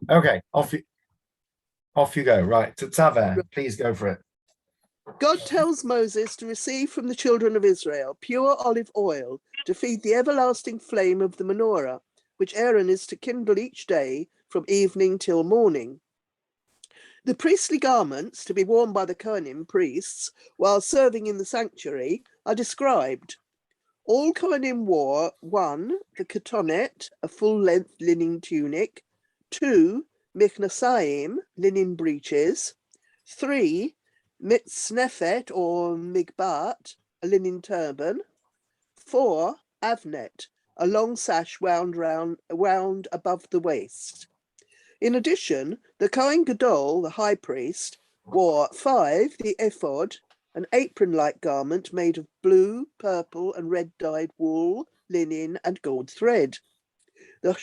Okay, off you go. Right, Tetzaveh, please go for it. God tells Moses to receive from the children of Israel pure olive oil to feed the everlasting flame of the menorah, which Aaron is to kindle each day from evening till morning. The priestly garments to be worn by the Kohanim priests while serving in the sanctuary are described. All Kohanim wore 1, the ketonet, a full-length linen tunic, 2, miknasayim, linen breeches, 3, mitznefet or migbat, a linen turban, 4, avnet, a long sash wound above the waist. In addition, the Kohen Gadol, the high priest, wore 5, the ephod, an apron-like garment made of blue, purple, and red dyed wool, linen, and gold thread. The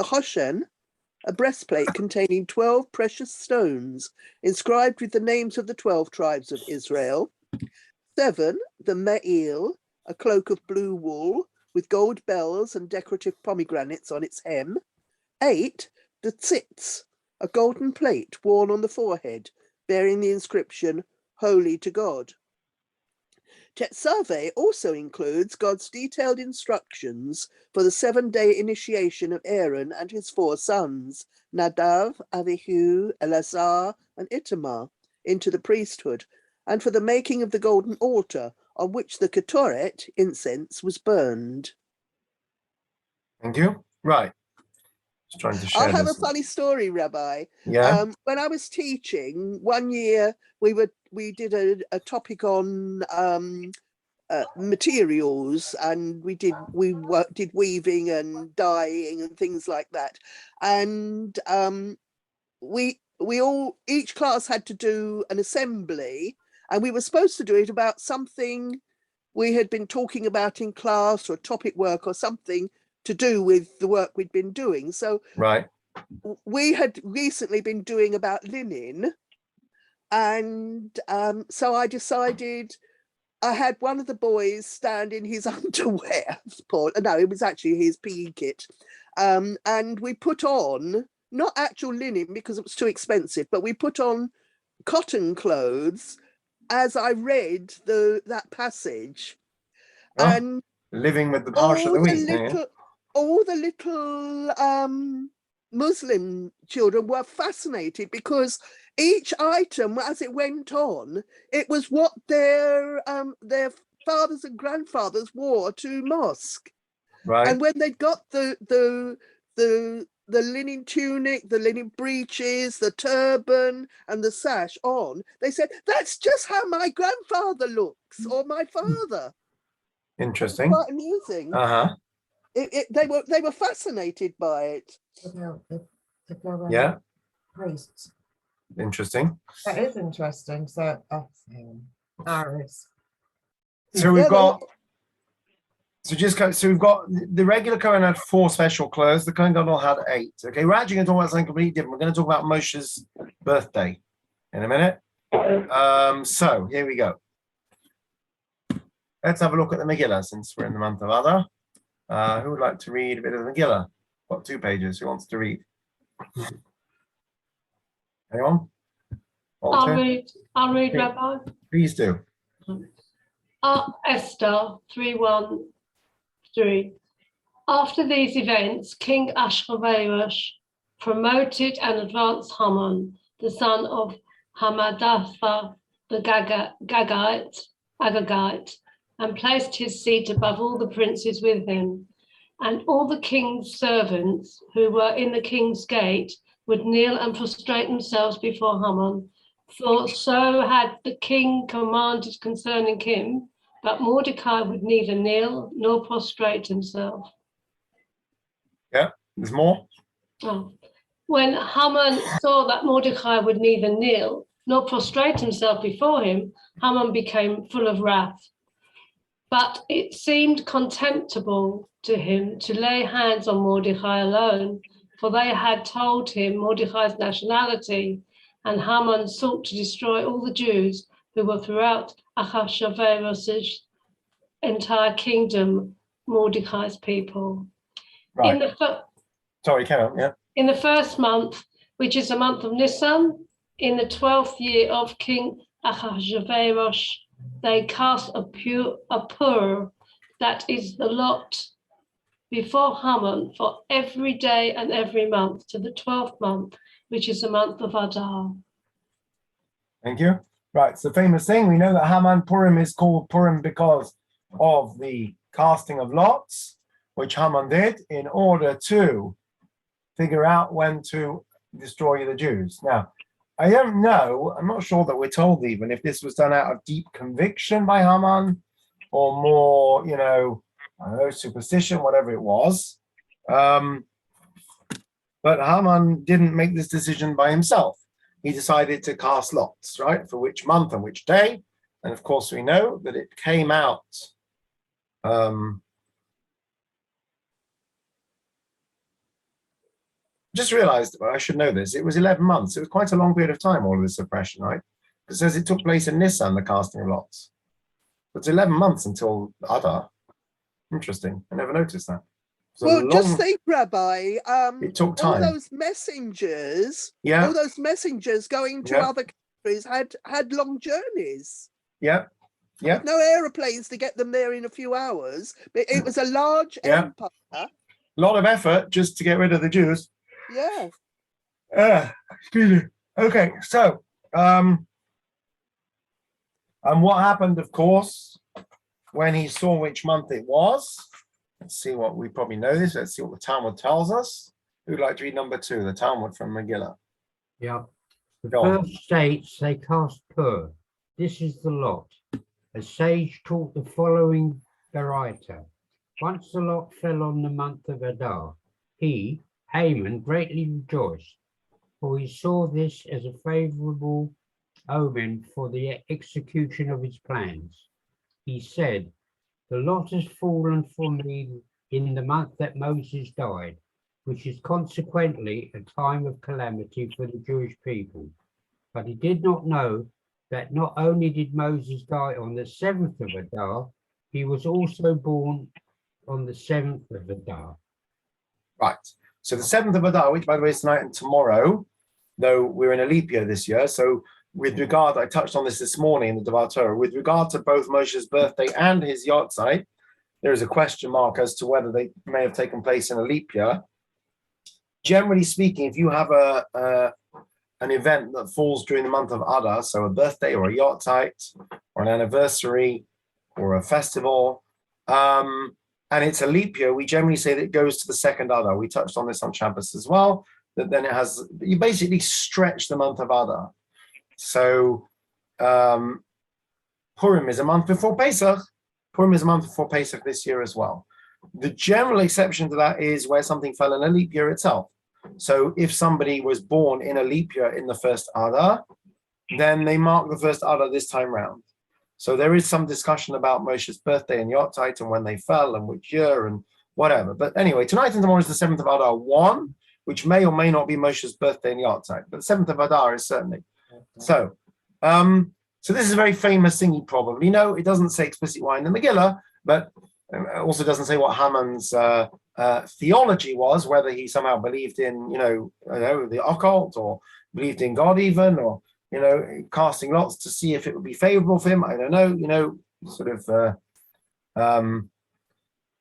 hoshen, a breastplate containing 12 precious stones, inscribed with the names of the 12 tribes of Israel. 7, the me'il, a cloak of blue wool, with gold bells and decorative pomegranates on its hem. 8, the tzitz, a golden plate worn on the forehead, bearing the inscription, Holy to God. Tetzaveh also includes God's detailed instructions for the 7-day initiation of Aaron and his 4 sons, Nadav, Avihu, Eleazar, and Itamar, into the priesthood, and for the making of the golden altar on which the ketoret, incense, was burned. Thank you. Right. Just trying to share I'll have this. a funny story, Rabbi. Yeah. When I was teaching, one year we did a topic on materials, and we did weaving and dyeing and things like that, and each class had to do an assembly, and we were supposed to do it about something we had been talking about in class, or topic work or something to do with the work we'd been doing. So right, we had recently been doing about linen, and so I decided, I had one of the boys stand in his underwear. No, it was actually his PE kit. And we put on, not actual linen because it was too expensive, but we put on cotton clothes as I read that passage. oh, and living with the Parsha of the week. All the little Muslim children were fascinated, because each item, as it went on, it was what their fathers and grandfathers wore to mosque. Right. And when they got the linen tunic, the linen breeches, the turban, and the sash on, they said, "That's just how my grandfather looks, or my father." Interesting. Quite amusing. They were fascinated by it. Yeah. Priests. Interesting. That is interesting. So, Aris. So we've got. So we've got the regular Kohen had 4 special clothes. The Kohen Gadol had 8. Okay, we're actually going to talk about something completely different. We're going to talk about Moshe's birthday in a minute. So here we go. Let's have a look at the Megillah, since we're in the month of Adar. Who would like to read a bit of the Megillah? Got 2 pages. Who wants to read? Anyone? Walter? I'll read, Rabbi. Please do. Esther 3:1-3. After these events, King Ahasuerus promoted and advanced Haman, the son of Hammedatha the Agagite, and placed his seat above all the princes with him. And all the king's servants who were in the king's gate would kneel and prostrate themselves before Haman, for so had the king commanded concerning him, but Mordecai would neither kneel nor prostrate himself. Yeah, there's more. When Haman saw that Mordecai would neither kneel nor prostrate himself before him, Haman became full of wrath. But it seemed contemptible to him to lay hands on Mordecai alone, for they had told him Mordecai's nationality, and Haman sought to destroy all the Jews who were throughout Ahasuerus' entire kingdom, Mordecai's people. Right. Sorry, carry on, yeah. In the first month, which is the month of Nisan, in the 12th year of King Ahasuerus, they cast a pur, that is the lot, before Haman for every day and every month to the 12th month, which is the month of Adar. Thank you. Right, it's the famous thing. We know that Haman Purim is called Purim because of the casting of lots, which Haman did in order to figure out when to destroy the Jews. Now, I don't know, I'm not sure that we're told even if this was done out of deep conviction by Haman or more, you know, I don't know, superstition, whatever it was. But Haman didn't make this decision by himself. He decided to cast lots, right, for which month and which day. And of course, we know that it came out just realized, well, I should know this, it was 11 months. It was quite a long period of time, all of this oppression, right? It says it took place in Nisan, the casting of lots. It's 11 months until Adar. Interesting. I never noticed that. Well, just think, Rabbi, it took all time. those messengers, Yeah. all those messengers going to Yeah. other countries had long journeys. Yeah. Yeah. With no aeroplanes to get them there in a few hours. But it was a large Yeah. empire. A lot of effort just to get rid of the Jews. Yeah. Excuse me. Okay, so and what happened, of course, when he saw which month it was? Let's see what we probably know this. Let's see what the Talmud tells us. Who'd like to read number 2, the Talmud from Megillah? Yeah. The Go on. first states they cast pur. This is the lot. A sage taught the following Baraita. Once the lot fell on the month of Adar, he, Haman, greatly rejoiced, for he saw this as a favorable omen for the execution of his plans. He said, the lot has fallen for me in the month that Moses died, which is consequently a time of calamity for the Jewish people. But he did not know that not only did Moses die on the 7th of Adar, he was also born on the 7th of Adar. Right. So the 7th of Adar, which by the way is tonight and tomorrow, though we're in a leap year this year. So with regard, I touched on this morning in the Devar Torah, with regard to both Moshe's birthday and his yahrzeit, there is a question mark as to whether they may have taken place in a leap year. Generally speaking, if you have an event that falls during the month of Adar, so a birthday or a yahrzeit or an anniversary or a festival, and it's a leap year, we generally say that it goes to the 2nd Adar. We touched on this on Shabbos as well, that then it has, you basically stretch the month of Adar. So Purim is a month before Pesach. Purim is a month before Pesach this year as well. The general exception to that is where something fell in a leap year itself. So if somebody was born in a leap year in the 1st Adar, then they mark the 1st Adar this time round. So there is some discussion about Moshe's birthday and yahrzeit and when they fell and which year and whatever. But anyway, tonight and tomorrow is the 7th of Adar 1, which may or may not be Moshe's birthday and yahrzeit, but the 7th of Adar is certainly. So, so this is a very famous thing you probably know. It doesn't say explicitly why in the Megillah, but also doesn't say what Haman's theology was, whether he somehow believed in, the occult or believed in God even, or, casting lots to see if it would be favorable for him. I don't know, sort of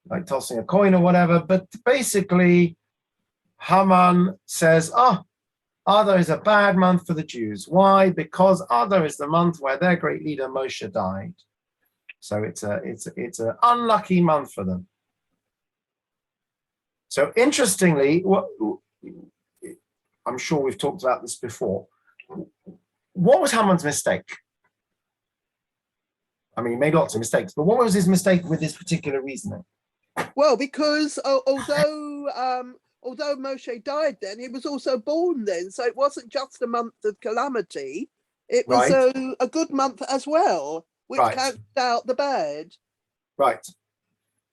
like tossing a coin or whatever. But basically, Haman says, Adar is a bad month for the Jews. Why? Because Adar is the month where their great leader Moshe died. So it's an unlucky month for them. So interestingly, I'm sure we've talked about this before. What was Haman's mistake? I mean, he made lots of mistakes, but what was his mistake with this particular reasoning? Well, because although Moshe died then, he was also born then. So it wasn't just a month of calamity. It was a good month as well, which counted out the bad. Right.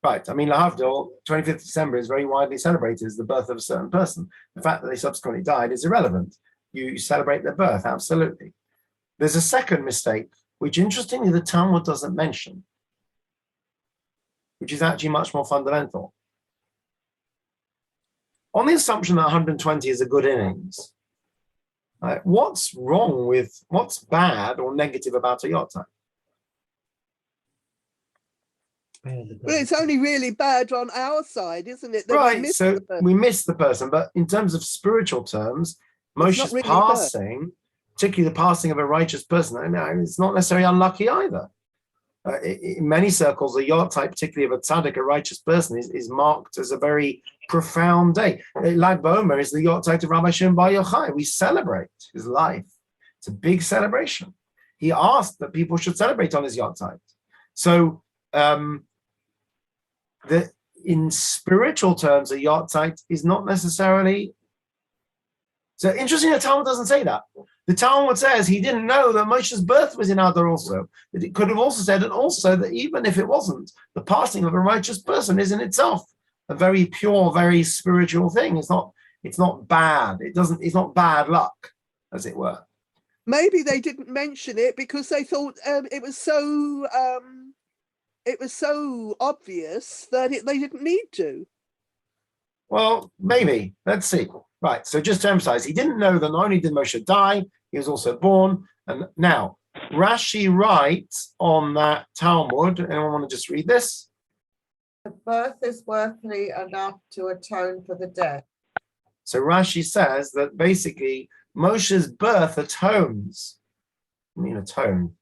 I mean, Lahavdil, 25th December is very widely celebrated as the birth of a certain person. The fact that they subsequently died is irrelevant. You celebrate their birth, absolutely. There's a second mistake, which interestingly the Talmud doesn't mention, which is actually much more fundamental. On the assumption that 120 is a good innings, What's bad or negative about a yacht type? Well, it's only really bad on our side, isn't it? That we Right, miss so the person. we miss the person, but in terms of spiritual terms, not Moshe's really passing, particularly the passing of a righteous person, it's not necessarily unlucky either. In many circles, a yacht type, particularly of a tzaddik, a righteous person, is marked as a very profound day. Lag BaOmer is the yacht type of Rabbi Shimon Bar Yochai. We celebrate his life. It's a big celebration. He asked that people should celebrate on his yacht type. So, in spiritual terms, a yacht type is not necessarily. So interesting, the Talmud doesn't say that. The Talmud says he didn't know that Moshe's birth was in Adar also. That it could have also said, and also that even if it wasn't, the passing of a righteous person is in itself a very pure, very spiritual thing. It's not bad. It's not bad luck, as it were. Maybe they didn't mention it because they thought it was so obvious that they didn't need to. Well, maybe. Let's see. Right. So just to emphasize, he didn't know that not only did Moshe die, he was also born. And now Rashi writes on that Talmud. Anyone want to just read this? The birth is worthy enough to atone for the death. So Rashi says that basically Moshe's birth atones. I mean, atone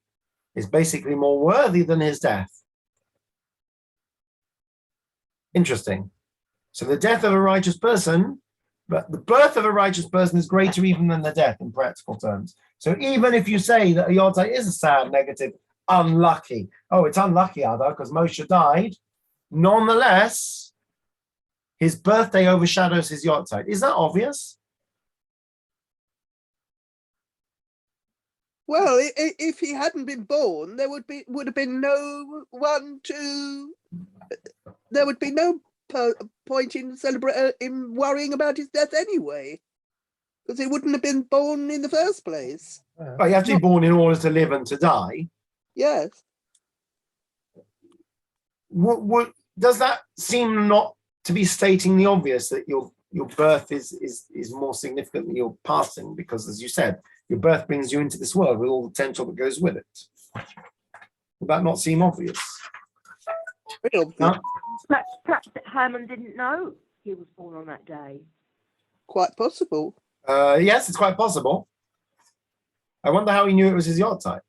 is basically more worthy than his death. Interesting. So the death of a righteous person, but the birth of a righteous person is greater even than the death in practical terms. So even if you say that a yahrzeit is a sad, negative, unlucky, it's unlucky, Ada, because Moshe died, nonetheless, his birthday overshadows his yahrzeit. Is that obvious? Well, if he hadn't been born, there would have been no one to. There would be no point in worrying about his death anyway, because he wouldn't have been born in the first place. But you have to be born in order to live and to die. Yes. What does that seem not to be stating the obvious, that your birth is more significant than your passing? Because, as you said, your birth brings you into this world with all the potential that goes with it. Would that not seem obvious? No? Perhaps Haman didn't know he was born on that day. Quite possible. Yes, it's quite possible. I wonder how he knew it was his yahrzeit.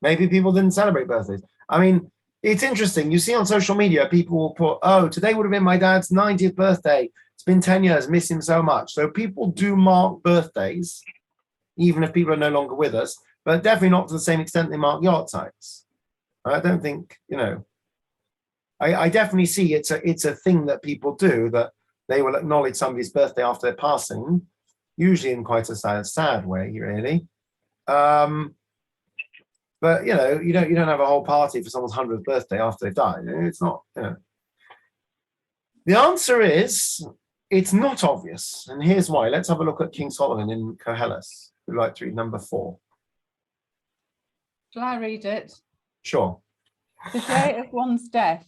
Maybe people didn't celebrate birthdays. I mean, it's interesting. You see on social media, people will put, today would have been my dad's 90th birthday. It's been 10 years, miss him so much. So people do mark birthdays, even if people are no longer with us, but definitely not to the same extent they mark yahrzeits. I don't think, I definitely see it's a thing that people do, that they will acknowledge somebody's birthday after their passing, usually in quite a sad way, really. But you don't have a whole party for someone's 100th birthday after they've died. It's not. The answer is it's not obvious, and here's why. Let's have a look at King Solomon in Koheles. We'd like to read number 4. Shall I read it? Sure. The day of one's death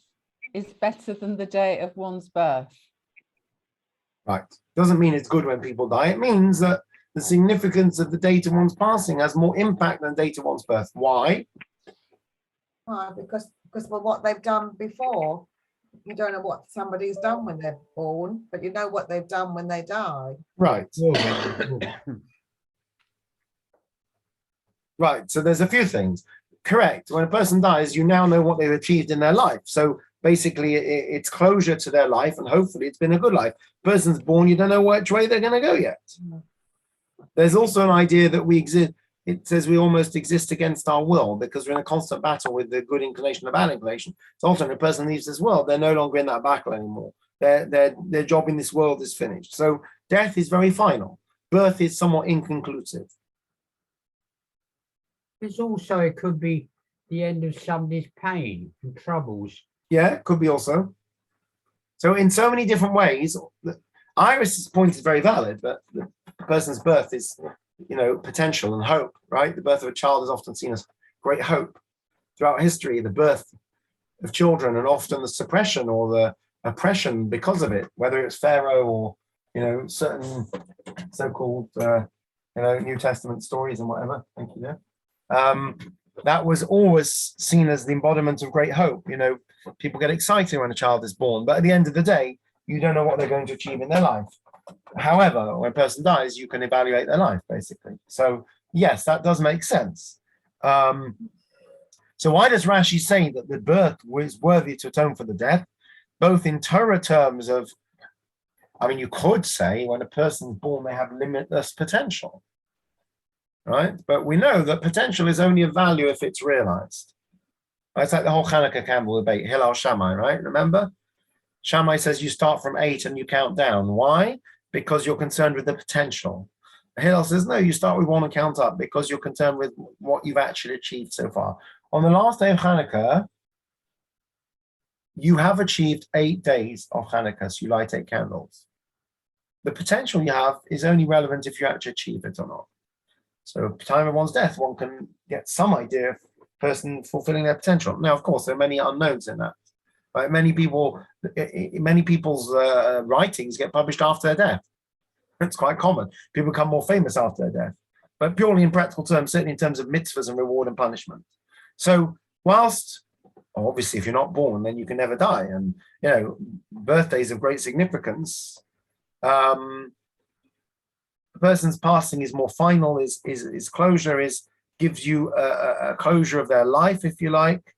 is better than the day of one's birth. Right. Doesn't mean it's good when people die. It means that the significance of the date of one's passing has more impact than the date of one's birth. Why? Because of what they've done before. You don't know what somebody's done when they're born, but you know what they've done when they die. Right. Right. So there's a few things. Correct. When a person dies, you now know what they've achieved in their life. So basically, it's closure to their life, and hopefully it's been a good life. Person's born, you don't know which way they're going to go yet. There's also an idea that we exist. It says we almost exist against our will because we're in a constant battle with the good inclination and the bad inclination. So often when a person leaves this world, they're no longer in that battle anymore. Their job in this world is finished. So death is very final. Birth is somewhat inconclusive. There's also, it could be the end of somebody's pain and troubles. Yeah, could be also. So in so many different ways, Iris's point is very valid, but the person's birth is, potential and hope, right? The birth of a child is often seen as great hope. Throughout history, the birth of children and often the suppression or the oppression because of it, whether it's Pharaoh or, certain so-called New Testament stories and whatever. Thank you. That was always seen as the embodiment of great hope. People get excited when a child is born, but at the end of the day, you don't know what they're going to achieve in their life. However, when a person dies, you can evaluate their life, basically. So, yes, that does make sense. So why does Rashi say that the birth was worthy to atone for the death, both in Torah terms of, you could say when a person's born, they have limitless potential, right? But we know that potential is only of value if it's realized. It's like the whole Hanukkah candle debate, Hillel Shammai, right? Remember? Shammai says you start from 8 and you count down. Why? Because you're concerned with the potential. Hillel says, no, you start with 1 and count up because you're concerned with what you've actually achieved so far. On the last day of Hanukkah, you have achieved 8 days of Hanukkah, so you light 8 candles. The potential you have is only relevant if you actually achieve it or not. So at the time of one's death, one can get some idea of a person fulfilling their potential. Now, of course, there are many unknowns in that. Right? Many people's writings get published after their death. It's quite common. People become more famous after their death. But purely in practical terms, certainly in terms of mitzvahs and reward and punishment. So whilst, obviously, if you're not born, then you can never die. And, birthdays of great significance. The person's passing is more final, is closure, gives you a closure of their life, if you like,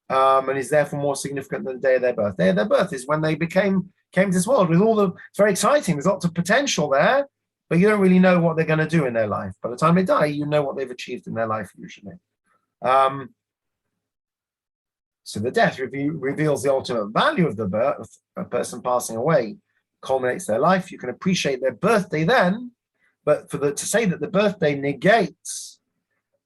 and is therefore more significant than the day of their birth. The day of their birth is when they came to this world with it's very exciting. There's lots of potential there, but you don't really know what they're going to do in their life. By the time they die, you know what they've achieved in their life usually. So the death reveals the ultimate value of the birth. A person passing away culminates their life. You can appreciate their birthday then, but to say that the birthday negates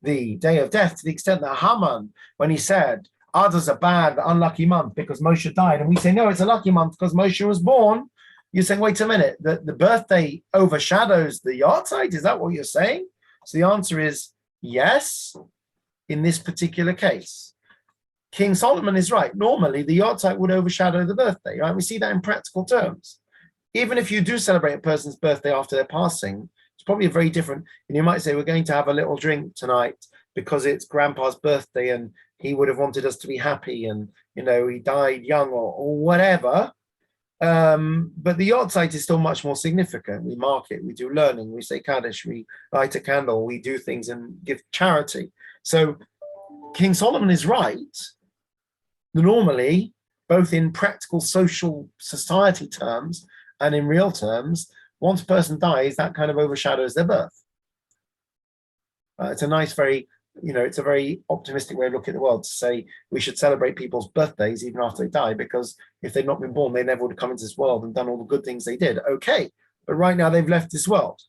the day of death to the extent that Haman, when he said, Adar's a bad, unlucky month because Moshe died, and we say, no, it's a lucky month because Moshe was born, you're saying, wait a minute, the birthday overshadows the yahrzeit? Is that what you're saying? So the answer is yes, in this particular case. King Solomon is right. Normally, the yahrzeit would overshadow the birthday, right? We see that in practical terms. Even if you do celebrate a person's birthday after their passing, it's probably a very different, and you might say, we're going to have a little drink tonight because it's grandpa's birthday and he would have wanted us to be happy and, he died young or whatever. But the yahrzeit is still much more significant. We mark it, we do learning, we say Kaddish, we light a candle, we do things and give charity. So King Solomon is right. Normally, both in practical social society terms and in real terms, once a person dies, that kind of overshadows their birth. It's a nice, it's a very optimistic way of looking at the world to say we should celebrate people's birthdays even after they die, because if they'd not been born, they never would have come into this world and done all the good things they did. Okay, but right now they've left this world.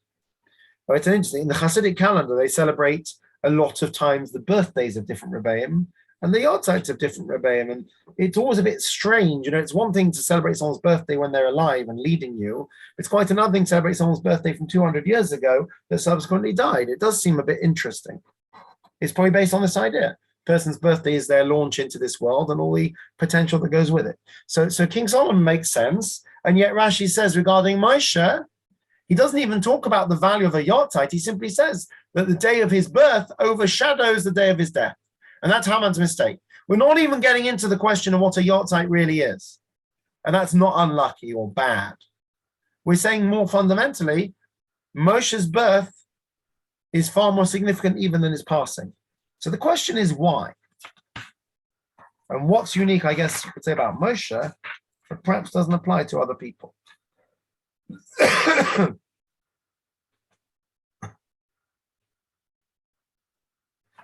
Well, it's interesting. In the Hasidic calendar, they celebrate a lot of times the birthdays of different rebbeim and the yahrzeits of different rebbeim, and it's always a bit strange. It's one thing to celebrate someone's birthday when they're alive and leading you. It's quite another thing to celebrate someone's birthday from 200 years ago that subsequently died. It does seem a bit interesting. It's probably based on this idea. Person's birthday is their launch into this world and all the potential that goes with it. So King Solomon makes sense, and yet Rashi says regarding Moshe, he doesn't even talk about the value of a yahrzeit. He simply says that the day of his birth overshadows the day of his death. And that's Haman's mistake. We're not even getting into the question of what a yahrzeit really is. And that's not unlucky or bad. We're saying more fundamentally, Moshe's birth is far more significant even than his passing. So the question is why? And what's unique, I guess you could say, about Moshe, but perhaps doesn't apply to other people.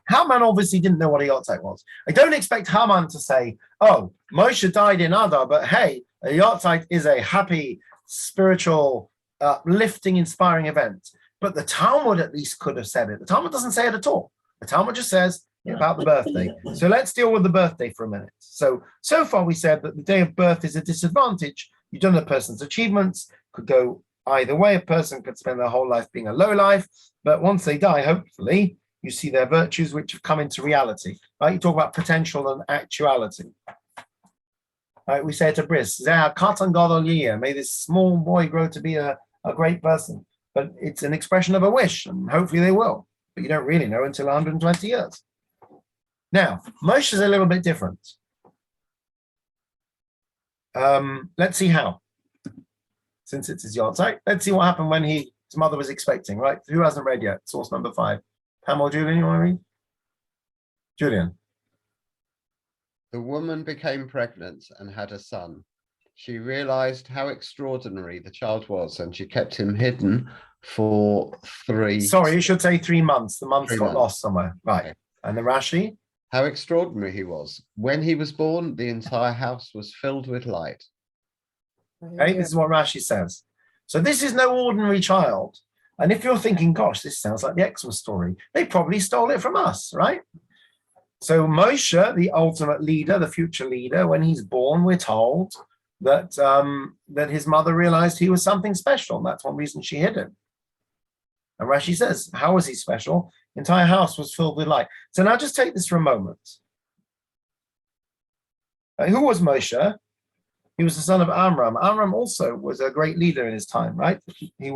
Haman obviously didn't know what a yahrzeit was. I don't expect Haman to say, oh, Moshe died in Adar, but hey, a yahrzeit is a happy, spiritual, uplifting, inspiring event. But the Talmud at least could have said it. The Talmud doesn't say it at all. The Talmud just says about the birthday. So let's deal with the birthday for a minute. So far we said that the day of birth is a disadvantage. You don't know a person's achievements, could go either way. A person could spend their whole life being a low life, but once they die, hopefully, you see their virtues which have come into reality. Right? You talk about potential and actuality. Right? We say to Bris, may this small boy grow to be a great person. but it's an expression of a wish, and hopefully they will. But you don't really know until 120 years. Now, Moshe is a little bit different. Let's see how. Since it's his yahrzeit, let's see what happened when his mother was expecting, right? Who hasn't read yet? Source number 5. Pam or Julian, you want to read? Julian. The woman became pregnant and had a son. She realized how extraordinary the child was, and she kept him hidden for 3. Sorry, you should say 3 months. The months 3 got months. lost somewhere. Right. Okay. And the Rashi? How extraordinary he was. When he was born, the entire house was filled with light. Okay, this is what Rashi says. So this is no ordinary child. And if you're thinking, gosh, this sounds like the Xmas story, they probably stole it from us, right? So Moshe, the ultimate leader, the future leader, when he's born, we're told that that his mother realized he was something special. And that's one reason she hid him. And Rashi says, how was he special? The entire house was filled with light. So now just take this for a moment. Who was Moshe? He was the son of Amram. Amram also was a great leader in his time, right? We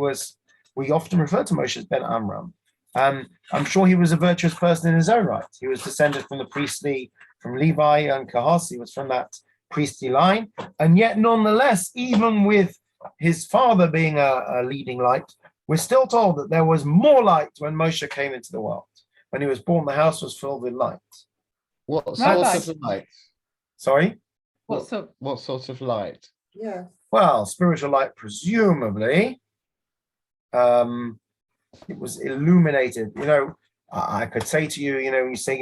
often refer to Moshe as Ben Amram. I'm sure he was a virtuous person in his own right. He was descended from the priestly, from Levi and Kahas. He was from that priestly line. And yet, nonetheless, even with his father being a leading light, we're still told that there was more light when Moshe came into the world. When he was born, the house was filled with light. What Rabbi. sort of light? Sorry? What's up? What sort of light? Yeah. Well, spiritual light, presumably. It was illuminated. I could say to you, you say,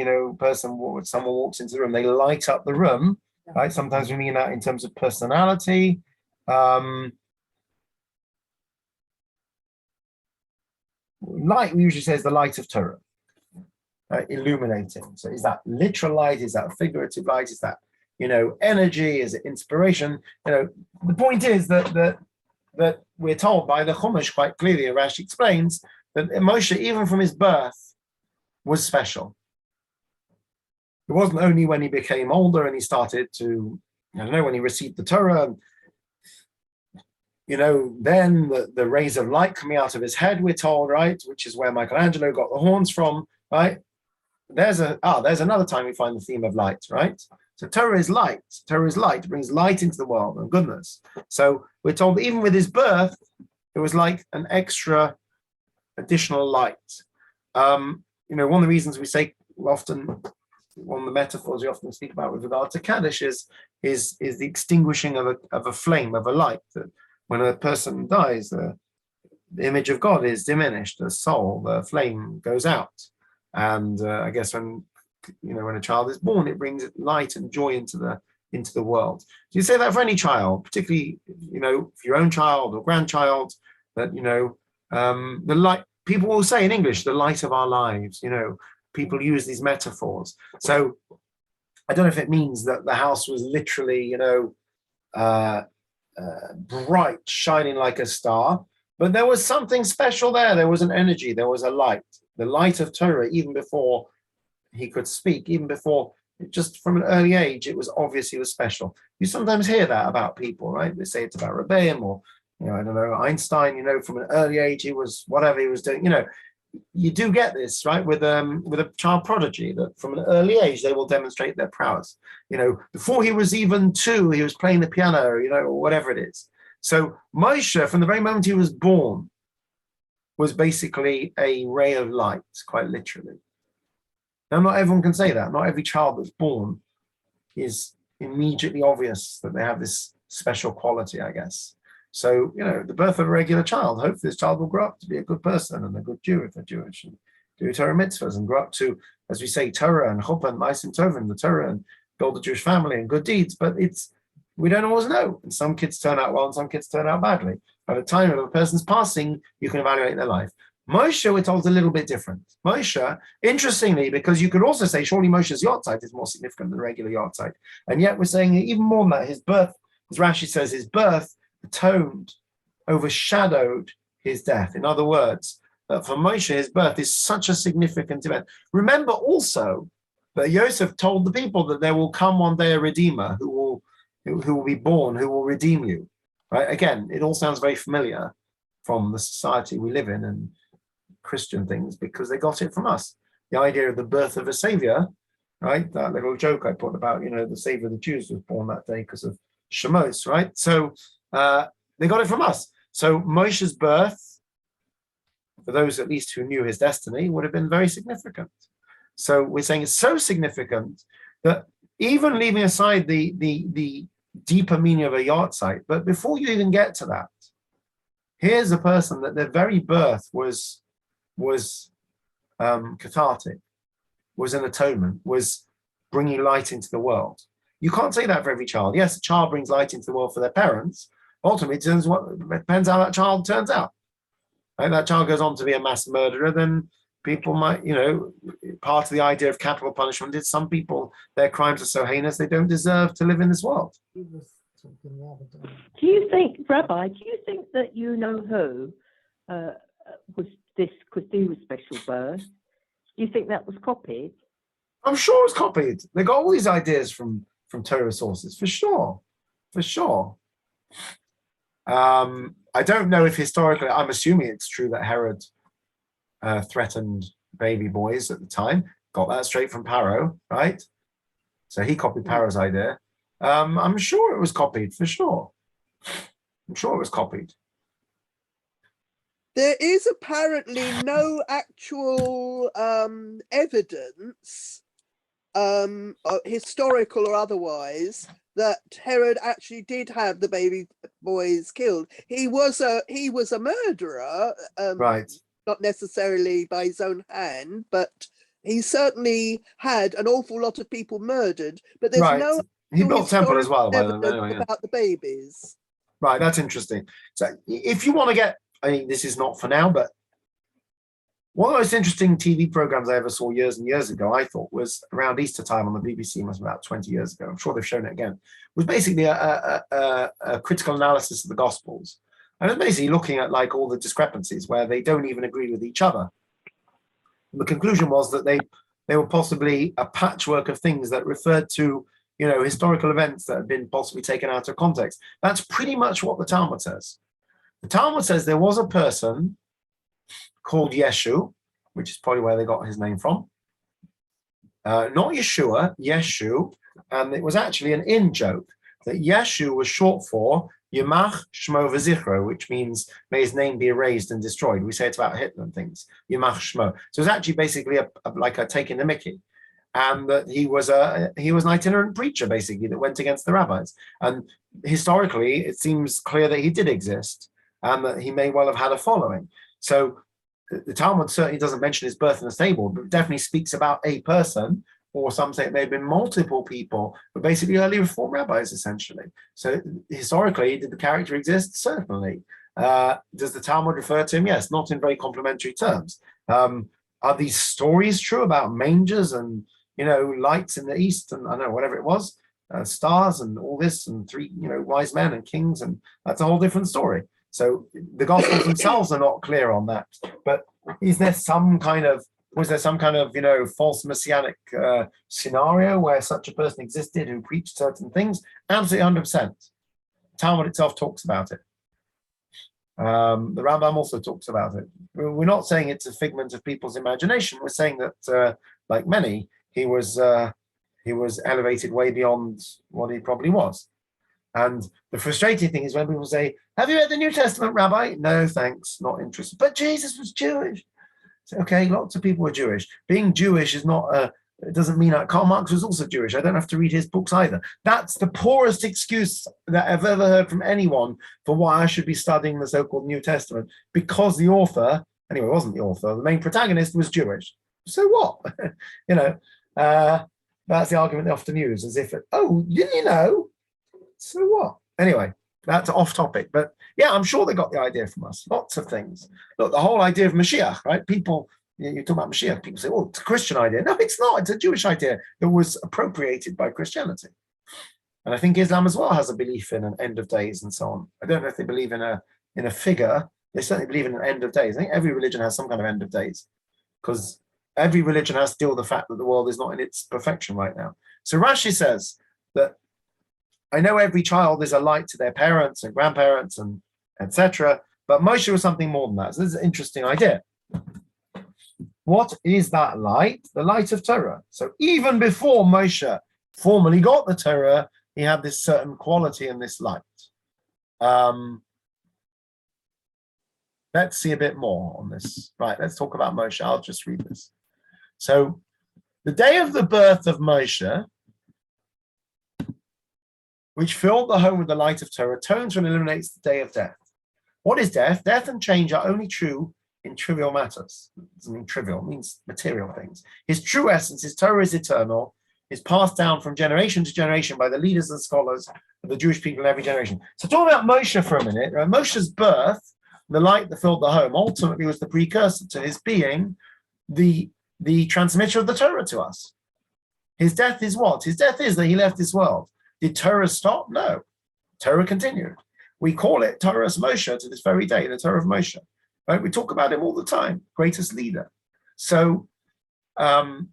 someone walks into the room, they light up the room, right? Sometimes we mean that in terms of personality. Light, we usually say, is the light of Torah, illuminating. So is that literal light? Is that figurative light? Is that, energy? Is it inspiration? The point is that we're told by the Chumash quite clearly, Rashi explains, that Moshe, even from his birth, was special. It wasn't only when he became older and he started to, when he received the Torah, then the rays of light coming out of his head, we're told, right? Which is where Michelangelo got the horns from, right? There's another time we find the theme of light, right? So Torah is light. Torah is light. It brings light into the world and goodness. So we're told that even with his birth, it was like an extra additional light. One of the reasons we say often, one of the metaphors we often speak about with regard to Kaddish is the extinguishing of a flame, of a light. That when a person dies, the image of God is diminished, the soul, the flame goes out. And I guess when a child is born, it brings light and joy into the world. So you say that for any child, particularly, for your own child or grandchild, that, the light, people will say in English, the light of our lives, people use these metaphors. So I don't know if it means that the house was literally, bright, shining like a star, but there was something special there. There was an energy, there was a light, the light of Torah, even before he could speak, even before, just from an early age, it was obvious he was special. You sometimes hear that about people, right? They say it's about Rebbeim or, I don't know, Einstein, from an early age, he was whatever he was doing, you do get this, right? With a child prodigy, that from an early age, they will demonstrate their prowess. Before he was even 2, he was playing the piano, or whatever it is. So Moshe, from the very moment he was born, was basically a ray of light, quite literally. Now, not everyone can say that. Not every child that's born is immediately obvious that they have this special quality, I guess. So, the birth of a regular child, hopefully this child will grow up to be a good person and a good Jew if they're Jewish, and do Torah mitzvahs and grow up to, as we say, Torah and Chuppah and Ma'asim Tovim, the Torah, and build a Jewish family and good deeds. But we don't always know. And some kids turn out well and some kids turn out badly. By the time of a person's passing, you can evaluate their life. Moshe, we're told, is a little bit different. Moshe, interestingly, because you could also say, surely Moshe's yahrzeit is more significant than regular yahrzeit. And yet we're saying even more than that, his birth, as Rashi says, his birth atoned, overshadowed his death. In other words, that for Moshe, his birth is such a significant event. Remember also that Yosef told the people that there will come one day a redeemer who will be born, who will redeem you. Right? Again, it all sounds very familiar. from the society we live in and Christian things, because they got it from us. The idea of the birth of a savior, right? That little joke I put about, the savior of the Jews was born that day because of Shemos, right? So they got it from us. So Moshe's birth, for those at least who knew his destiny, would have been very significant. So we're saying it's so significant that even leaving aside the deeper meaning of a yahrzeit, but before you even get to that, here's a person that their very birth was cathartic, was an atonement, was bringing light into the world. You can't say that for every child. Yes, a child brings light into the world for their parents. Ultimately, it depends how that child turns out. If that child goes on to be a mass murderer, then people might, part of the idea of capital punishment is some people, their crimes are so heinous they don't deserve to live in this world. Do you think, Rabbi, that who was this could do a special birth? Do you think that was copied? I'm sure it's copied. They got all these ideas from Torah sources, for sure. I don't know if historically, I'm assuming it's true that Herod threatened baby boys at the time. Got that straight from Paro, right? So he copied Paro's idea. I'm sure it was copied, for sure. I'm sure it was copied. There is apparently no actual evidence, historical or otherwise, that Herod actually did have the baby boys killed. He was a murderer, Right. Not necessarily by his own hand, but he certainly had an awful lot of people murdered. But there's Right. no He built temple as well, by the evidence way. about the babies. Right, that's interesting. So if you want to get, this is not for now, but one of the most interesting TV programs I ever saw years and years ago, I thought, was around Easter time on the BBC, was about 20 years ago. I'm sure they've shown it again. Was basically a critical analysis of the Gospels. And it's basically looking at like all the discrepancies where they don't even agree with each other. And the conclusion was that they were possibly a patchwork of things that referred to, historical events that had been possibly taken out of context. That's pretty much what the Talmud says. The Talmud says there was a person called Yeshu, which is probably where they got his name from. Not Yeshua, Yeshu, and it was actually an in-joke that Yeshu was short for Yimach Shmo V'Zichro, which means may his name be erased and destroyed. We say it about Hitler and things, Yimach Shmo. So it's actually basically like a taking the mickey. And that he was an itinerant preacher, basically, that went against the rabbis. And historically, it seems clear that he did exist and that he may well have had a following. So the Talmud certainly doesn't mention his birth in a stable, but definitely speaks about a person, or some say it may have been multiple people, but basically early Reform rabbis, essentially. So historically, did the character exist? Certainly. Does the Talmud refer to him? Yes, not in very complimentary terms. Are these stories true about mangers and, lights in the east and I don't know, whatever it was, stars and all this and three, wise men and kings, and that's a whole different story. So the Gospels themselves are not clear on that. But was there some kind of, false messianic scenario where such a person existed who preached certain things? Absolutely 100%. Talmud itself talks about it. The Rambam also talks about it. We're not saying it's a figment of people's imagination. We're saying that, like many, he was elevated way beyond what he probably was. And the frustrating thing is when people say, "Have you read the New Testament, Rabbi?" "No, thanks, not interested." "But Jesus was Jewish." So, okay, lots of people are Jewish. Being Jewish is not it doesn't mean that Karl Marx was also Jewish. I don't have to read his books either. That's the poorest excuse that I've ever heard from anyone for why I should be studying the so-called New Testament, because the author, anyway, it wasn't the author, the main protagonist was Jewish. So what? That's the argument they often use, as if, oh, didn't you know? So what? Anyway, that's off topic. But yeah, I'm sure they got the idea from us. Lots of things. Look, the whole idea of Mashiach, right? People, you talk about Mashiach, people say, "Oh, it's a Christian idea." No, it's not. It's a Jewish idea that was appropriated by Christianity. And I think Islam as well has a belief in an end of days and so on. I don't know if they believe in a figure. They certainly believe in an end of days. I think every religion has some kind of end of days, because every religion has to deal with the fact that the world is not in its perfection right now. So Rashi says that I know every child is a light to their parents and grandparents and etc. But Moshe was something more than that. So this is an interesting idea. What is that light? The light of Torah. So even before Moshe formally got the Torah, he had this certain quality in this light. Let's see a bit more on this. Right, let's talk about Moshe. I'll just read this. So the day of the birth of Moshe, which filled the home with the light of Torah, atones and eliminates the day of death. What is death? Death and change are only true in trivial matters. It doesn't mean trivial, it means material things. His true essence, his Torah is eternal, is passed down from generation to generation by the leaders and scholars of the Jewish people in every generation. So talk about Moshe for a minute. Moshe's birth, the light that filled the home, ultimately was the precursor to his being the transmitter of the Torah to us. His death is what? His death is that he left this world. Did Torah stop? No. Torah continued. We call it Torah's Moshe to this very day, the Torah of Moshe. Right? We talk about him all the time, greatest leader. So in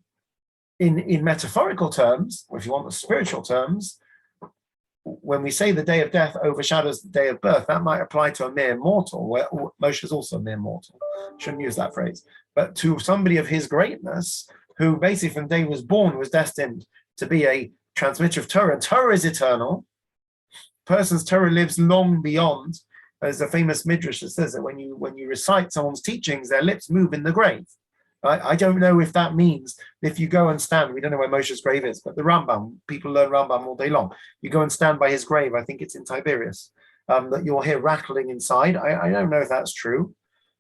metaphorical terms, or if you want the spiritual terms, when we say the day of death overshadows the day of birth, that might apply to a mere mortal, where Moshe is also a mere mortal. Shouldn't use that phrase. But to somebody of his greatness, who basically from the day he was born was destined to be a transmitter of Torah. Torah is eternal. Person's Torah lives long beyond. There's a famous midrash that says that when you recite someone's teachings, their lips move in the grave. I don't know if that means if you go and stand, we don't know where Moshe's grave is, but the Rambam, people learn Rambam all day long. You go and stand by his grave, I think it's in Tiberias, that you'll hear rattling inside. I don't know if that's true,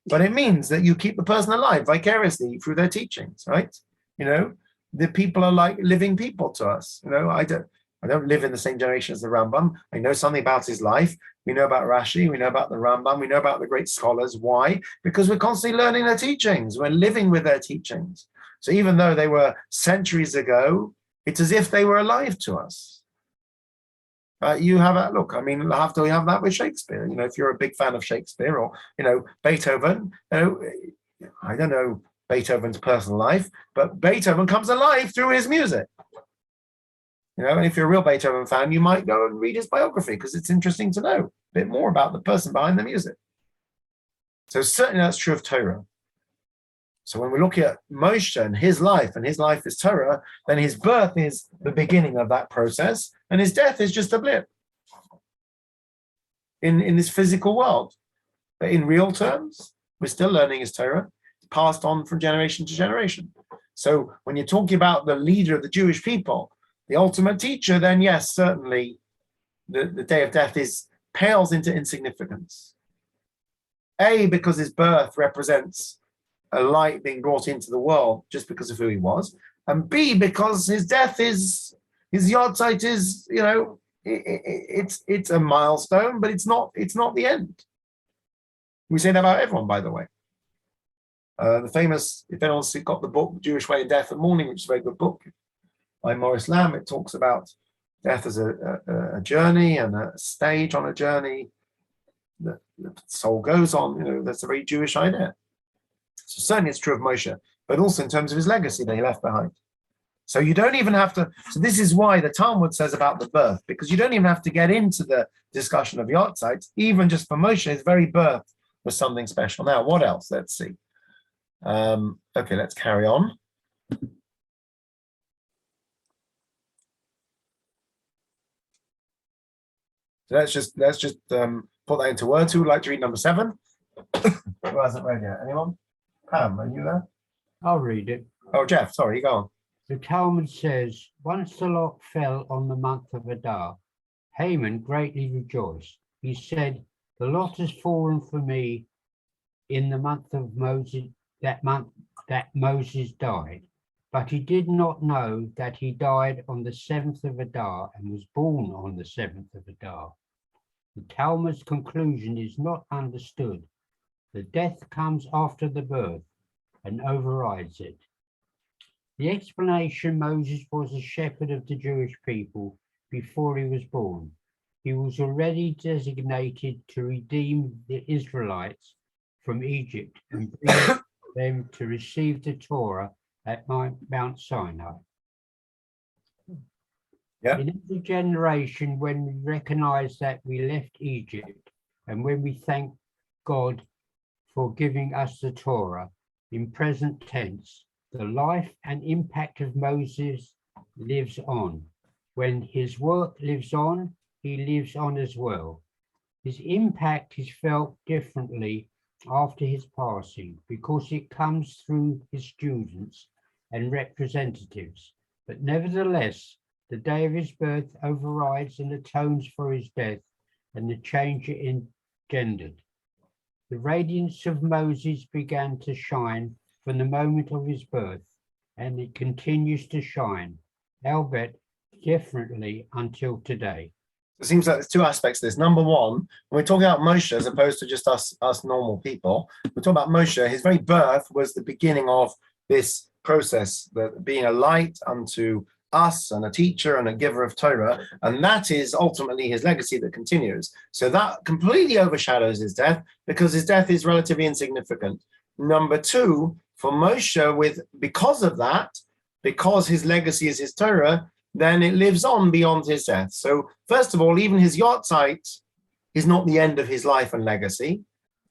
but it means that you keep the person alive vicariously through their teachings, right? You know, the people are like living people to us. You know, I don't live in the same generation as the Rambam. I know something about his life. We know about Rashi, we know about the Rambam, we know about the great scholars. Why? Because we're constantly learning their teachings. We're living with their teachings. So even though they were centuries ago, it's as if they were alive to us. You have that look. I mean, how do we have that with Shakespeare? You know, if you're a big fan of Shakespeare or, you know, Beethoven, you know, I don't know Beethoven's personal life, but Beethoven comes alive through his music. You know, and if you're a real Beethoven fan, you might go and read his biography because it's interesting to know a bit more about the person behind the music. So certainly that's true of Torah. So when we look at Moshe and his life is Torah, then his birth is the beginning of that process, and his death is just a blip in this physical world. But in real terms, we're still learning his Torah, passed on from generation to generation. So when you're talking about the leader of the Jewish people, the ultimate teacher, then yes, certainly the day of death pales into insignificance. A, because his birth represents a light being brought into the world just because of who he was, and B, because his death his yahrzeit is, you know, it's a milestone, but it's not the end. We say that about everyone, by the way. The famous, if anyone's got the book, Jewish Way in Death and Mourning, which is a very good book by Maurice Lamb, it talks about death as a journey and a stage on a journey that the soul goes on. You know, that's a very Jewish idea. So certainly it's true of Moshe, but also in terms of his legacy that he left behind. So you don't even have to, so this is why the Talmud says about the birth, because you don't even have to get into the discussion of yahrzeit. Even just for Moshe, his very birth was something special. Now, what else? Let's see. Okay, let's carry on. So let's just put that into words. Who would like to read number 7? Who hasn't read yet? Anyone? Pam, are you there? I'll read it. Oh, Jeff, sorry, go on. The Talmud says, once the lot fell on the month of Adar, Haman greatly rejoiced. He said, the lot has fallen for me in the month of Moses, that month that Moses died. But he did not know that he died on the 7th of Adar and was born on the 7th of Adar. The Talmud's conclusion is not understood. The death comes after the birth and overrides it. The explanation: Moses was a shepherd of the Jewish people before he was born. He was already designated to redeem the Israelites from Egypt and bring them to receive the Torah at Mount Sinai. Yeah. In every generation, when we recognize that we left Egypt and when we thank God for giving us the Torah. In present tense, the life and impact of Moses lives on. When his work lives on, he lives on as well. His impact is felt differently after his passing because it comes through his students and representatives. But nevertheless, the day of his birth overrides and atones for his death and the change it engendered. The radiance of Moses began to shine from the moment of his birth, and it continues to shine, albeit differently until today. It seems like there's two aspects to this. Number one, when we're talking about Moshe, as opposed to just us normal people, we're talking about Moshe. His very birth was the beginning of this process, that being a light unto us and a teacher and a giver of Torah, and that is ultimately his legacy that continues. So that completely overshadows his death because his death is relatively insignificant. Number two, for Moshe, because of that, because his legacy is his Torah, then it lives on beyond his death. So first of all, even his yahrzeit is not the end of his life and legacy.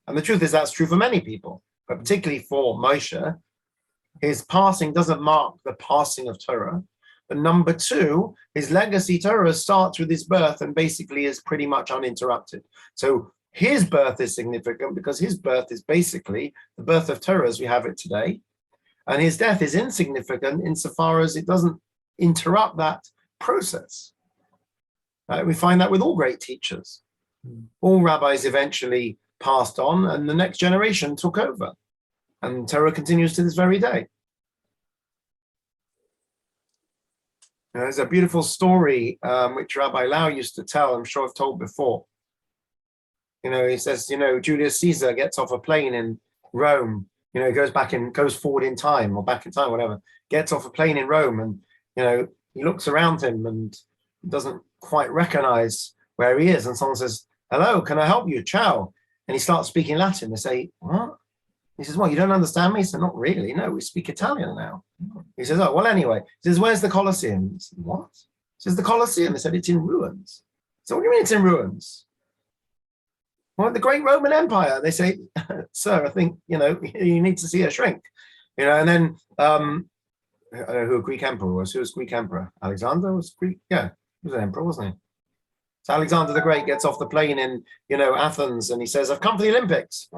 And the truth is that's true for many people, but particularly for Moshe, his passing doesn't mark the passing of Torah. But number two, his legacy Torah starts with his birth and basically is pretty much uninterrupted. So his birth is significant because his birth is basically the birth of Torah as we have it today. And his death is insignificant insofar as it doesn't interrupt that process. We find that with all great teachers. All rabbis eventually passed on and the next generation took over. And Torah continues to this very day. There's a beautiful story which Rabbi Lau used to tell, I'm sure I've told before. He says, Julius Caesar gets off a plane in Rome, goes forward in time or back in time, whatever, gets off a plane in Rome and, he looks around him and doesn't quite recognize where he is. And someone says, hello, can I help you? Ciao. And he starts speaking Latin. They say, what? He says, well, you don't understand me? He said, not really. No, we speak Italian now. He says, oh, well, anyway. He says, where's the Colosseum? He said, what? He says, the Colosseum. They said, it's in ruins. So what do you mean it's in ruins? Well, the great Roman Empire. They say, sir, I think, you need to see a shrink. And then, I don't know who a Greek emperor was. Who was Greek emperor? Alexander was Greek? Yeah, he was an emperor, wasn't he? So Alexander the Great gets off the plane in, Athens, and he says, I've come for the Olympics.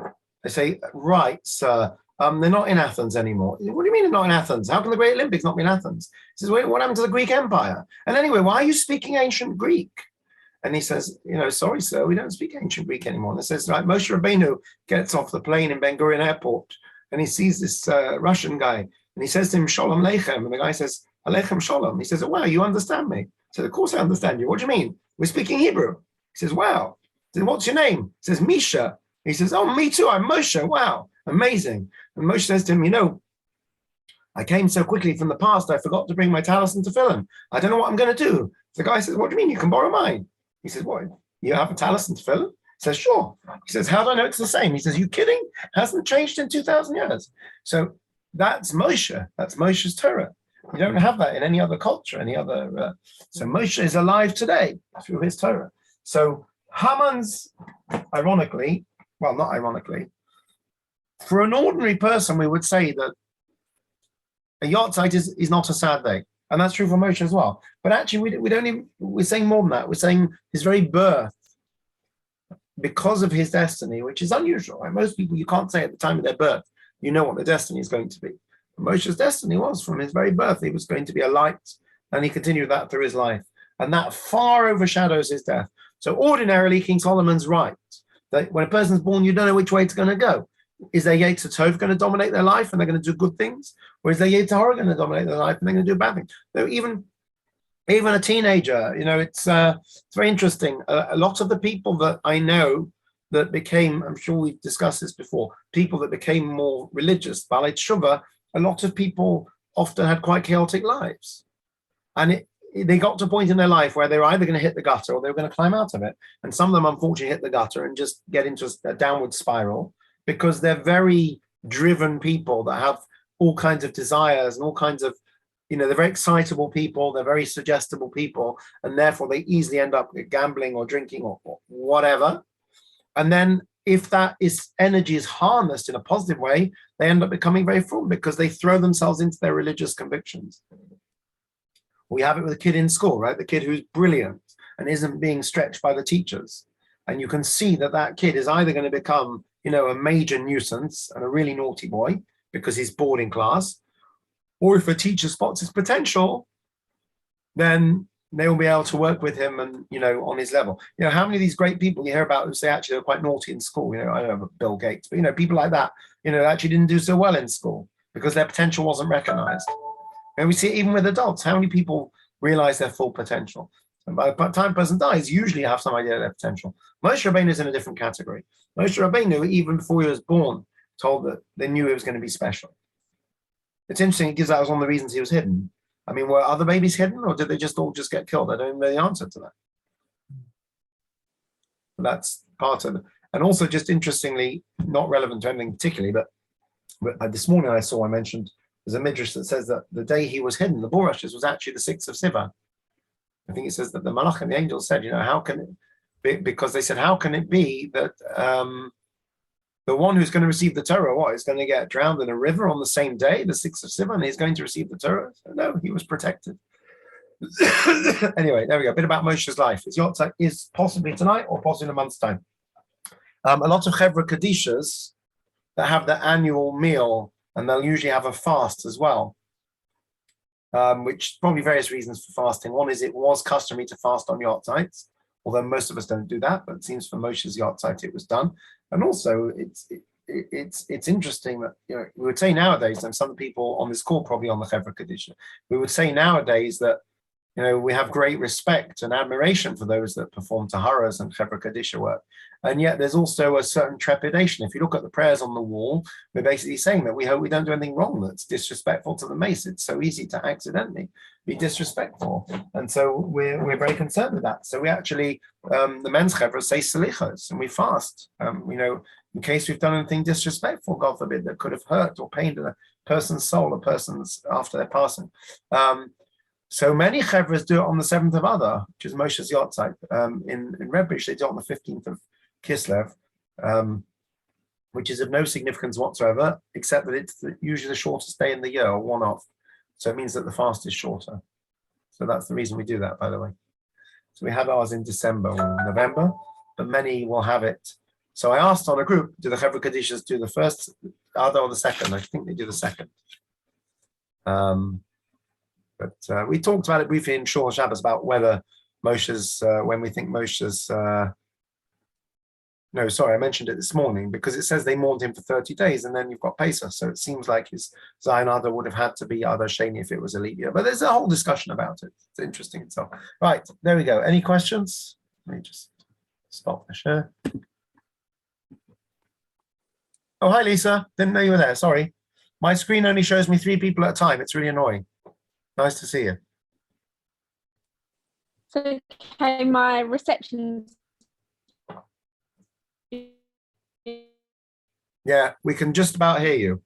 They say, right, sir, they're not in Athens anymore. What do you mean they're not in Athens? How can the Great Olympics not be in Athens? He says, wait, what happened to the Greek Empire? And anyway, why are you speaking ancient Greek? And he says, sorry, sir, we don't speak ancient Greek anymore. And it says, right, Moshe Rabbeinu gets off the plane in Ben Gurion Airport, and he sees this Russian guy, and he says to him, Shalom Aleichem. And the guy says, Aleichem Shalom. He says, wow, you understand me? He says, of course I understand you. What do you mean? We're speaking Hebrew. He says, wow. He says, what's your name? He says, Misha. He says, oh, me too. I'm Moshe. Wow, amazing. And Moshe says to him, I came so quickly from the past, I forgot to bring my talus and tefillin. I don't know what I'm going to do. The guy says, what do you mean? You can borrow mine. He says, what? You have a talus and tefillin? He says, sure. He says, how do I know it's the same? He says, you kidding? It hasn't changed in 2,000 years. So that's Moshe. That's Moshe's Torah. You don't have that in any other culture, any other. So Moshe is alive today through his Torah. So Haman's, ironically, well, not ironically, for an ordinary person, we would say that a yahrzeit is not a sad day. And that's true for Moshe as well. But actually, we're saying more than that. We're saying his very birth, because of his destiny, which is unusual. Right? Most people, you can't say at the time of their birth, you know what their destiny is going to be. But Moshe's destiny was from his very birth. He was going to be a light, and he continued that through his life. And that far overshadows his death. So ordinarily, King Solomon's right, that when a person's born, you don't know which way it's going to go. Is their Yetzer Tov going to dominate their life and they're going to do good things? Or is their Yetzer Hara going to dominate their life and they're going to do bad things? So even a teenager, it's very interesting. A lot of the people that I know that became, I'm sure we've discussed this before, people that became more religious, Balei Teshuva, a lot of people often had quite chaotic lives. And they got to a point in their life where they were either going to hit the gutter or they were going to climb out of it. And some of them, unfortunately, hit the gutter and just get into a downward spiral because they're very driven people that have all kinds of desires and all kinds of, they're very excitable people, they're very suggestible people, and therefore they easily end up gambling or drinking or whatever. And then if that energy is harnessed in a positive way, they end up becoming very full because they throw themselves into their religious convictions. We have it with a kid in school, right? The kid who's brilliant and isn't being stretched by the teachers. And you can see that that kid is either going to become, a major nuisance and a really naughty boy because he's bored in class, or if a teacher spots his potential, then they will be able to work with him and, on his level. How many of these great people you hear about who say actually they're quite naughty in school? I don't know, Bill Gates, but, people like that, actually didn't do so well in school because their potential wasn't recognized. And we see it even with adults. How many people realize their full potential? And by the time a person dies, usually have some idea of their potential. Moshe Rabbeinu is in a different category. Moshe Rabbeinu, even before he was born, told that they knew he was going to be special. It's interesting because that was one of the reasons he was hidden. I mean, were other babies hidden, or did they all just get killed? I don't know the answer to that. But that's part of it. And also, just interestingly, not relevant to anything particularly, but this morning I mentioned there's a midrash that says that the day he was hidden, the bulrushes, was actually the 6th of Sivan. I think it says that the Malach and the angels said, how can it be? Because they said, how can it be that the one who's going to receive the Torah, is going to get drowned in a river on the same day, the 6th of Sivan, he's going to receive the Torah? So no, he was protected. Anyway, there we go. A bit about Moshe's life. His Yotzak is possibly tonight or possibly in a month's time. A lot of Chevra Kadishas that have the annual meal, and they'll usually have a fast as well, which probably various reasons for fasting. One is it was customary to fast on Yotzites, although most of us don't do that, but it seems for Moshe's Yotzite it was done. And also it's interesting that we would say nowadays, and some people on this call probably on the Chevra Kadisha, we would say nowadays that we have great respect and admiration for those that perform Taharas and Chevra Kadisha work. And yet there's also a certain trepidation. If you look at the prayers on the wall, we're basically saying that we hope we don't do anything wrong that's disrespectful to the mace. It's so easy to accidentally be disrespectful. And so we're very concerned with that. So we actually, the men's Chevra say salichos, and we fast, in case we've done anything disrespectful, God forbid, that could have hurt or pained a person's soul, after their passing. So many Chevras do it on the 7th of Adar, which is Moshe's Yotzeit. In Redbridge, they do it on the 15th of Kislev, which is of no significance whatsoever, except that it's usually the shortest day in the year, or one off. So it means that the fast is shorter. So that's the reason we do that, by the way. So we have ours in December or November, but many will have it. So I asked on a group, do the Chevra Kadishas do the first Adar or the second? I think they do the second. But we talked about it briefly in Shul Shabbos about whether Moshe's, when we think Moshe's, no, sorry, I mentioned it this morning because it says they mourned him for 30 days and then you've got Pesach. So it seems like his Zion Adar would have had to be Adar Sheni if it was a leap year. But there's a whole discussion about it. It's interesting itself. Right, there we go. Any questions? Let me just stop the share. Oh, hi, Lisa. Didn't know you were there. Sorry. My screen only shows me 3 people at a time. It's really annoying. Nice to see you. So, okay, my reception. Yeah, we can just about hear you.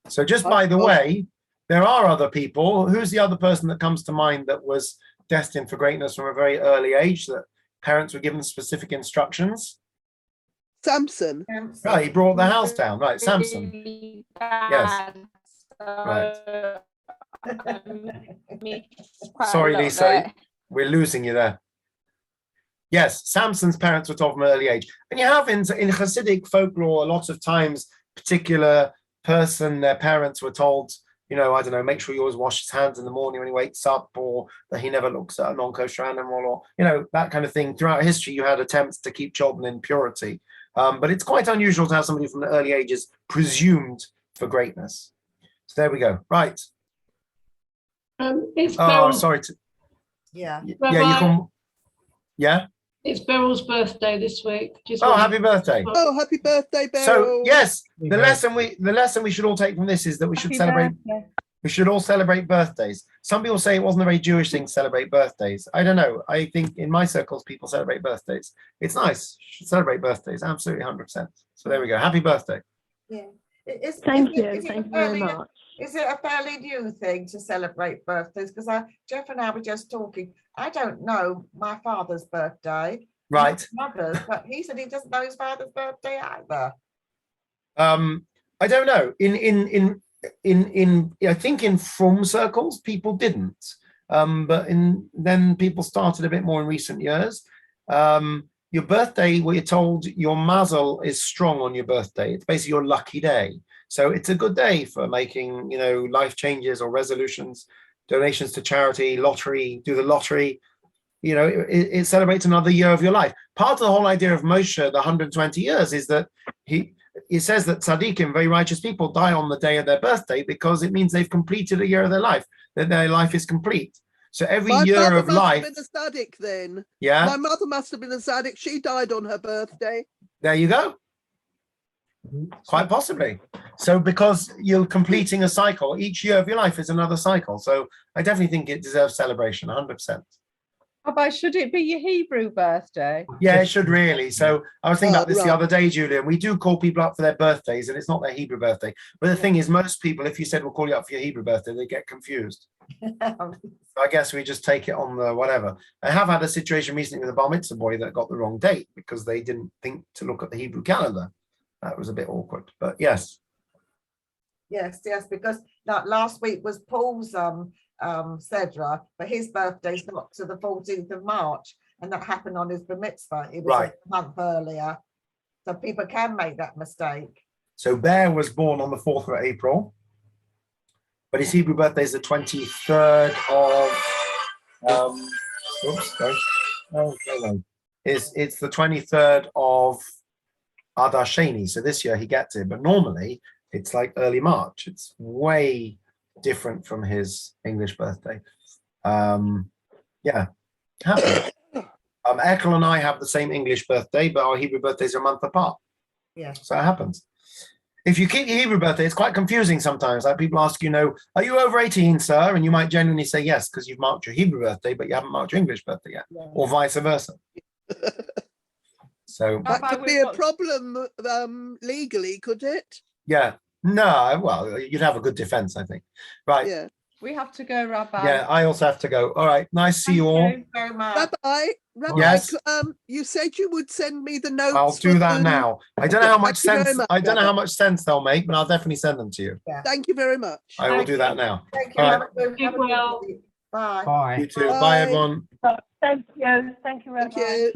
So just by the way, there are other people. Who's the other person that comes to mind that was destined for greatness from a very early age, that parents were given specific instructions? Samson. Right, he brought the house down. Right, Samson. Yes. Right. Sorry, Lisa, we're losing you there. Yes, Samson's parents were told from an early age. And you have in Hasidic folklore, a lot of times, particular person, their parents were told, I don't know, make sure you always wash his hands in the morning when he wakes up, or that he never looks at a non-kosher animal, or, that kind of thing. Throughout history, you had attempts to keep children in purity. But it's quite unusual to have somebody from the early ages presumed for greatness. So there we go. Right. Sorry. Yeah. Yeah, you can. Yeah. It's Beryl's birthday this week. Happy birthday! Oh, happy birthday, Beryl! So yes, the lesson we should all take from this is that we should celebrate. We should all celebrate birthdays. Some people say it wasn't a very Jewish thing to celebrate birthdays. I don't know. I think in my circles, people celebrate birthdays. It's nice. You should celebrate birthdays. Absolutely, 100%. So there we go. Happy birthday! Yeah. Thank you very much. Is it a fairly new thing to celebrate birthdays? Because Jeff and I were just talking. I don't know my father's birthday. Right. Mothers, but he said he doesn't know his father's birthday either. I don't know. I think in Frum circles people didn't, but then people started a bit more in recent years. Your birthday, we're told your mazel is strong on your birthday. It's basically your lucky day. So it's a good day for making, life changes or resolutions, donations to charity, lottery, do the lottery. It celebrates another year of your life. Part of the whole idea of Moshe, the 120 years, is that he says that tzaddikim, very righteous people, die on the day of their birthday because it means they've completed a year of their life, that their life is complete. So every year of life. My mother must have been a tzaddik then. Yeah. My mother must have been a tzaddik. She died on her birthday. There you go. Quite possibly. So because you're completing a cycle, each year of your life is another cycle. So I definitely think it deserves celebration, 100%. Rabbi, should it be your Hebrew birthday? Yeah, it should really. So I was thinking about this the other day, Julian. We do call people up for their birthdays, and it's not their Hebrew birthday. But the thing is, most people, if you said we'll call you up for your Hebrew birthday, they get confused. So I guess we just take it on the whatever. I have had a situation recently with a bar mitzvah boy that got the wrong date because they didn't think to look at the Hebrew calendar. That was a bit awkward, but yes. Yes, because last week was Paul's Sedra, but his birthday's not to the 14th of March, and that happened on his bar mitzvah. It was a month earlier, so people can make that mistake. So Bear was born on the 4th of April, but his Hebrew birthday is the 23rd of. It's the 23rd of Adar Sheni. So this year he gets it, but normally it's like early March. It's way different from his English birthday. Yeah, happens. Ekel and I have the same English birthday, but our Hebrew birthdays are a month apart. Yeah. So it happens. If you keep your Hebrew birthday, it's quite confusing sometimes. Like people ask, are you over 18, sir? And you might genuinely say yes, because you've marked your Hebrew birthday, but you haven't marked your English birthday yet, or vice versa. So that could be a problem legally, could it? Yeah. No, well, you'd have a good defense, I think. Right. Yeah. We have to go, Rabbi. Yeah, I also have to go. All right. Nice to see you all. Thank you very much. Rabbi, yes. You said you would send me the notes. I'll do that now. I don't know how much sense. I don't know how much sense they'll make, but I'll definitely send them to you. Yeah. Thank you very much. I will do that now. Thank you. All Have a good week. Bye. Bye. You too. Bye, everyone. Thank you. Thank you, Rabbi. Thank you.